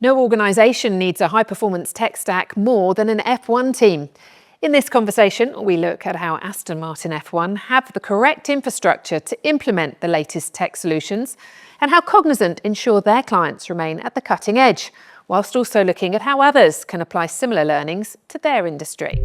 No organisation needs a high-performance tech stack more than an F1 team. In this conversation, we look at how Aston Martin F1 have the correct infrastructure to implement the latest tech solutions and how Cognizant ensure their clients remain at the cutting edge, whilst also looking at how others can apply similar learnings to their industry.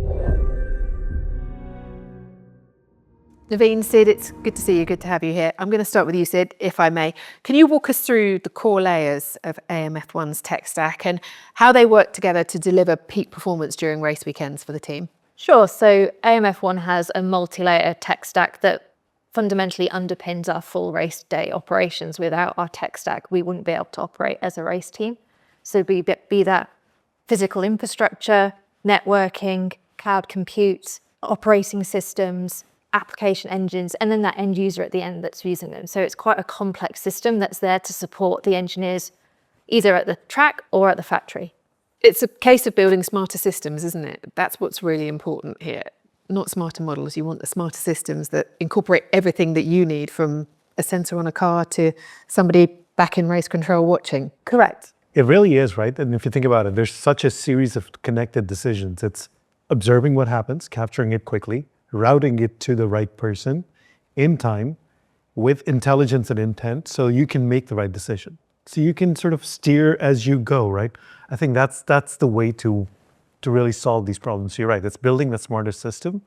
Naveen, Sid, it's good to see you, good to have you here. I'm going to start with you, Sid, if I may. Can you walk us through the core layers of AMF1's tech stack and how they work together to deliver peak performance during race weekends for the team? Sure. So AMF1 has a multi-layer tech stack that fundamentally underpins our full race day operations. Without our tech stack, we wouldn't be able to operate as a race team. So be that physical infrastructure, networking, cloud compute, operating systems, application engines, and then that end user at the end that's using them. So it's quite a complex system that's there to support the engineers either at the track or at the factory. It's a case of building smarter systems, isn't it? That's what's really important here. Not smarter models, you want the smarter systems that incorporate everything that you need, from a sensor on a car to somebody back in race control watching. Correct. It really is, right? And if you think about it, there's such a series of connected decisions. It's observing what happens, capturing it quickly, routing it to the right person in time with intelligence and intent so you can make the right decision. So you can sort of steer as you go, right? I think that's the way to really solve these problems. So you're right, it's building the smarter system,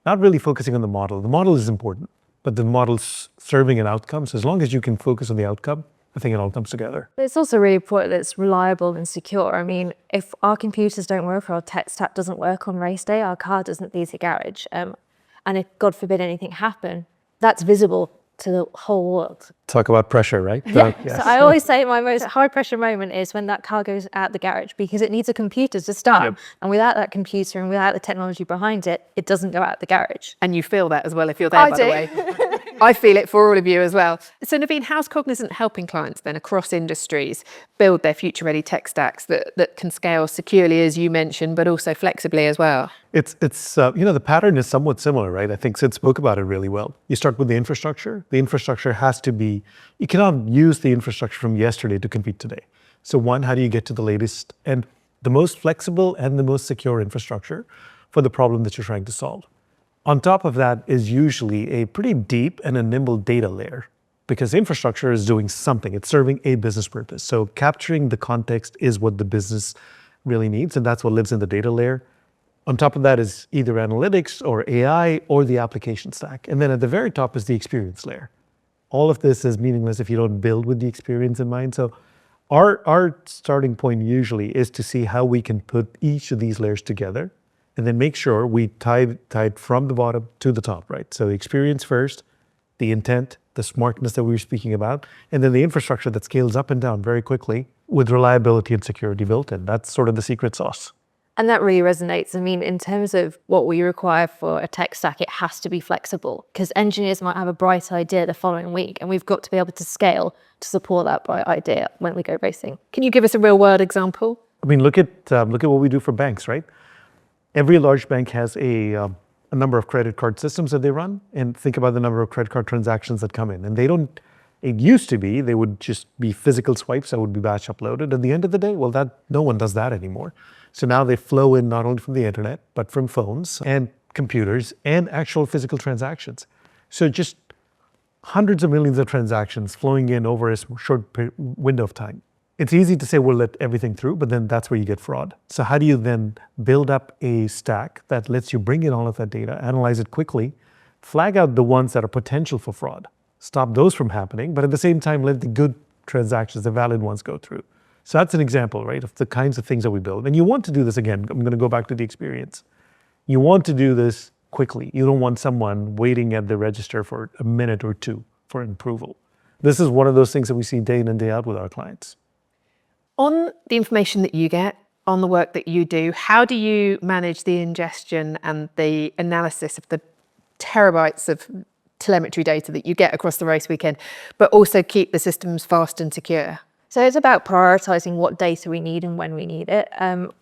not really focusing on the model. The model is important, but the model's serving an outcome. So as long as you can focus on the outcome, I think it all comes together. It's also really important that it's reliable and secure. I mean, if our computers don't work or our tech stack doesn't work on race day, our car doesn't leave the garage. And if, God forbid, anything happened, that's visible to the whole world. Talk about pressure, right? Yeah. Yes. So I always say my most high pressure moment is when that car goes out the garage, because it needs a computer to start. Yep. And without that computer and without the technology behind it, it doesn't go out the garage. And you feel that as well if you're there, by the way. I feel it for all of you as well. So Naveen, how's Cognizant helping clients then across industries build their future-ready tech stacks that can scale securely, as you mentioned, but also flexibly as well? It's the pattern is somewhat similar, right? I think Sid spoke about it really well. You start with the infrastructure. The infrastructure has to be, you cannot use the infrastructure from yesterday to compete today. So one, how do you get to the latest and the most flexible and the most secure infrastructure for the problem that you're trying to solve? On top of that is usually a pretty deep and a nimble data layer, because infrastructure is doing something. It's serving a business purpose. So capturing the context is what the business really needs, and that's what lives in the data layer. On top of that is either analytics or AI or the application stack. And then at the very top is the experience layer. All of this is meaningless if you don't build with the experience in mind. So our starting point usually is to see how we can put each of these layers together and then make sure we tie it from the bottom to the top, right? So the experience first, the intent, the smartness that we were speaking about, and then the infrastructure that scales up and down very quickly with reliability and security built in. That's sort of the secret sauce. And that really resonates. I mean, in terms of what we require for a tech stack, it has to be flexible, because engineers might have a bright idea the following week, and we've got to be able to scale to support that bright idea when we go racing. Can you give us a real world example? I mean, look at what we do for banks, right? Every large bank has a number of credit card systems that they run, and think about the number of credit card transactions that come in. And it used to be, they would just be physical swipes that would be batch uploaded. At the end of the day, well, no one does that anymore. So now they flow in not only from the internet, but from phones and computers and actual physical transactions. So just hundreds of millions of transactions flowing in over a short window of time. It's easy to say we'll let everything through, but then that's where you get fraud. So how do you then build up a stack that lets you bring in all of that data, analyze it quickly, flag out the ones that are potential for fraud, stop those from happening, but at the same time, let the good transactions, the valid ones, go through. So that's an example, right, of the kinds of things that we build. And you want to do this again. I'm going to go back to the experience. You want to do this quickly. You don't want someone waiting at the register for a minute or two for an approval. This is one of those things that we see day in and day out with our clients. On the information that you get, on the work that you do, how do you manage the ingestion and the analysis of the terabytes of telemetry data that you get across the race weekend, but also keep the systems fast and secure? So it's about prioritizing what data we need and when we need it.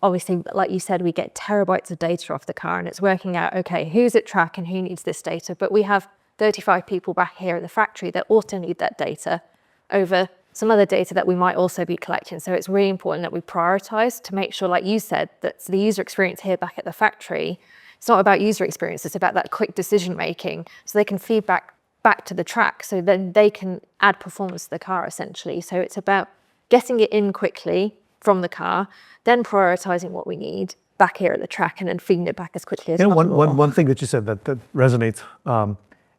Obviously, like you said, we get terabytes of data off the car, and it's working out, okay, who's at track and who needs this data. But we have 35 people back here at the factory that also need that data over some other data that we might also be collecting. So it's really important that we prioritize to make sure, like you said, that the user experience here back at the factory, it's not about user experience, it's about that quick decision making. So they can feed back to the track, so then they can add performance to the car essentially. So it's about getting it in quickly from the car, then prioritizing what we need back here at the track, and then feeding it back as quickly as possible. One thing that you said that resonates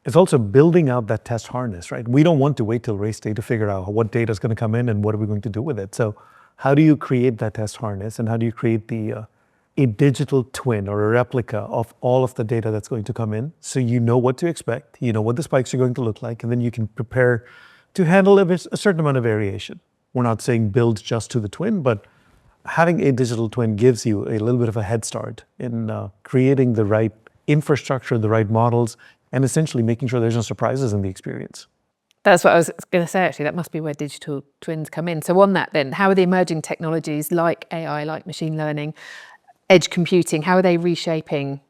is also building out that test harness, right? We don't want to wait till race day to figure out what data is going to come in and what are we going to do with it. So how do you create that test harness, and how do you create a digital twin or a replica of all of the data that's going to come in, so you know what to expect, you know what the spikes are going to look like, and then you can prepare to handle a certain amount of variation. We're not saying build just to the twin, but having a digital twin gives you a little bit of a head start in creating the right infrastructure, the right models, and essentially making sure there's no surprises in the experience. That's what I was going to say, actually. That must be where digital twins come in. So on that then, how are the emerging technologies like AI, like machine learning, edge computing, how are they reshaping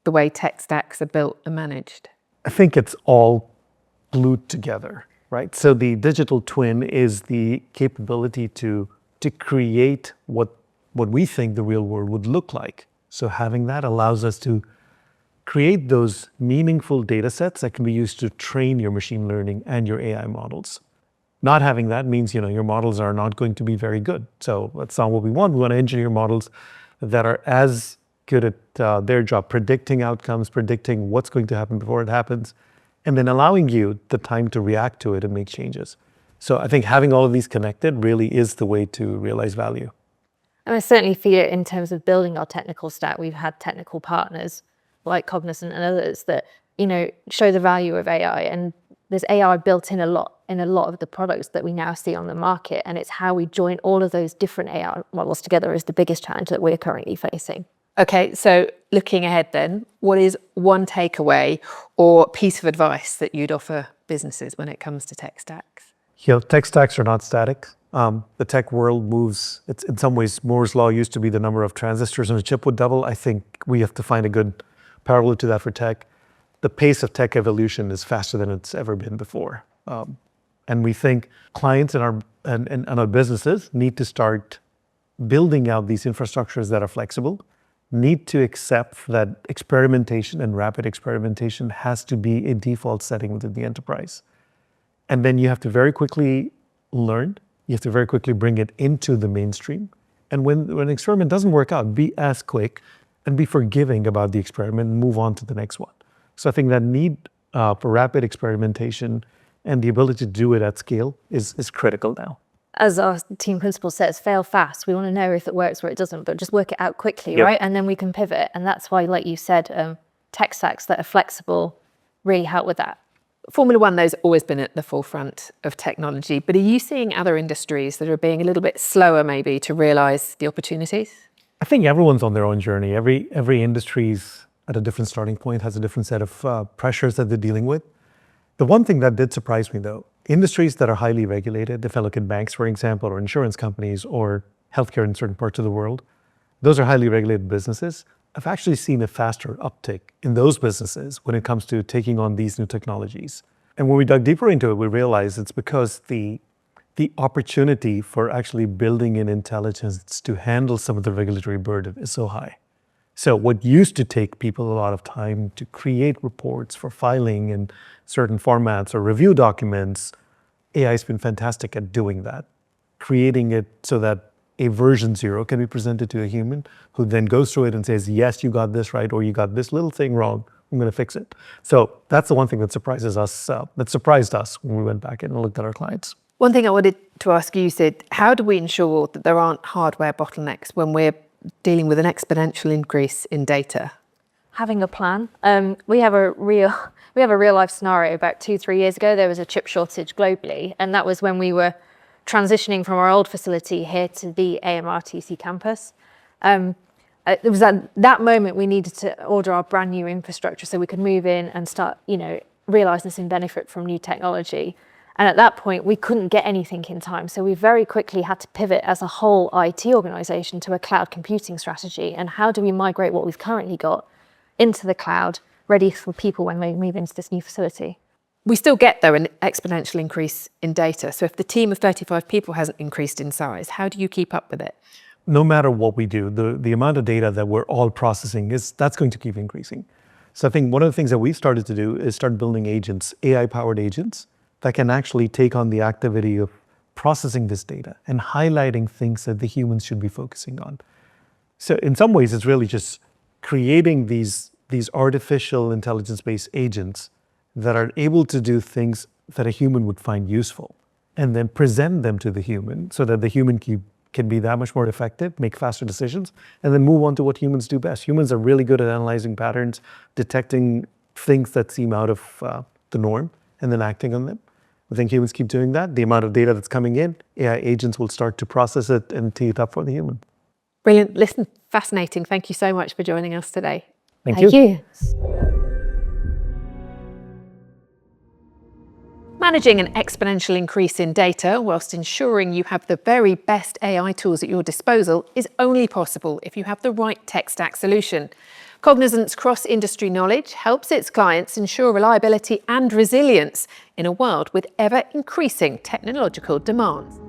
the way tech stacks are built and managed? I think it's all glued together, right? So the digital twin is the capability to create what we think the real world would look like. So having that allows us to create those meaningful data sets that can be used to train your machine learning and your AI models. Not having that means, your models are not going to be very good. So that's not what we want. We want to engineer models that are as good at their job, predicting outcomes, predicting what's going to happen before it happens, and then allowing you the time to react to it and make changes. So I think having all of these connected really is the way to realize value. And I certainly feel it in terms of building our technical stack. We've had technical partners like Cognizant and others that, show the value of AI. And there's AI built in a lot of the products that we now see on the market. And it's how we join all of those different AI models together is the biggest challenge that we're currently facing. Okay, so looking ahead then, what is one takeaway or piece of advice that you'd offer businesses when it comes to tech stacks? Tech stacks are not static. The tech world moves. It's in some ways, Moore's law used to be the number of transistors on a chip would double. I think we have to find a good parallel to that for tech. The pace of tech evolution is faster than it's ever been before. And we think clients and our businesses need to start building out these infrastructures that are flexible, need to accept that experimentation and rapid experimentation has to be a default setting within the enterprise. And then you have to very quickly learn. You have to very quickly bring it into the mainstream. And when an experiment doesn't work out, be as quick and be forgiving about the experiment and move on to the next one. So I think that need for rapid experimentation and the ability to do it at scale is critical now. As our team principal says, fail fast. We want to know if it works or it doesn't, but just work it out quickly, Yep. right? And then we can pivot. And that's why, like you said, tech stacks that are flexible really help with that. Formula One, though, has always been at the forefront of technology, but are you seeing other industries that are being a little bit slower maybe to realise the opportunities? I think everyone's on their own journey. Every industry's at a different starting point, has a different set of pressures that they're dealing with. The one thing that did surprise me, though, industries that are highly regulated, if I look at banks, for example, or insurance companies, or healthcare in certain parts of the world, those are highly regulated businesses. I've actually seen a faster uptick in those businesses when it comes to taking on these new technologies. And when we dug deeper into it, we realized it's because the opportunity for actually building in intelligence to handle some of the regulatory burden is so high. So what used to take people a lot of time to create reports for filing in certain formats or review documents, AI has been fantastic at doing that, creating it so that a version 0 can be presented to a human who then goes through it and says, yes, you got this right, or you got this little thing wrong, I'm going to fix it. So that's the one thing that surprised us when we went back and looked at our clients. One thing I wanted to ask you, Sid, how do we ensure that there aren't hardware bottlenecks when we're dealing with an exponential increase in data? Having a plan. We have a real life scenario. About 2-3 years ago, there was a chip shortage globally, and that was when we were transitioning from our old facility here to the AMRTC campus. It was at that moment we needed to order our brand new infrastructure so we could move in and start, realizing some benefit from new technology. And at that point, we couldn't get anything in time. So we very quickly had to pivot as a whole IT organization to a cloud computing strategy. And how do we migrate what we've currently got into the cloud, ready for people when they move into this new facility? We still get, though, an exponential increase in data. So if the team of 35 people hasn't increased in size, how do you keep up with it? No matter what we do, the amount of data that we're all processing that's going to keep increasing. So I think one of the things that we've started to do is start building agents, AI-powered agents, that can actually take on the activity of processing this data and highlighting things that the humans should be focusing on. So in some ways, it's really just creating these artificial intelligence-based agents that are able to do things that a human would find useful, and then present them to the human so that the human can be that much more effective, make faster decisions, and then move on to what humans do best. Humans are really good at analyzing patterns, detecting things that seem out of the norm, and then acting on them. I think humans keep doing that. The amount of data that's coming in, AI agents will start to process it and tee it up for the human. Brilliant. Listen, fascinating. Thank you so much for joining us today. Thank you. Managing an exponential increase in data whilst ensuring you have the very best AI tools at your disposal is only possible if you have the right tech stack solution. Cognizant's cross-industry knowledge helps its clients ensure reliability and resilience in a world with ever-increasing technological demands.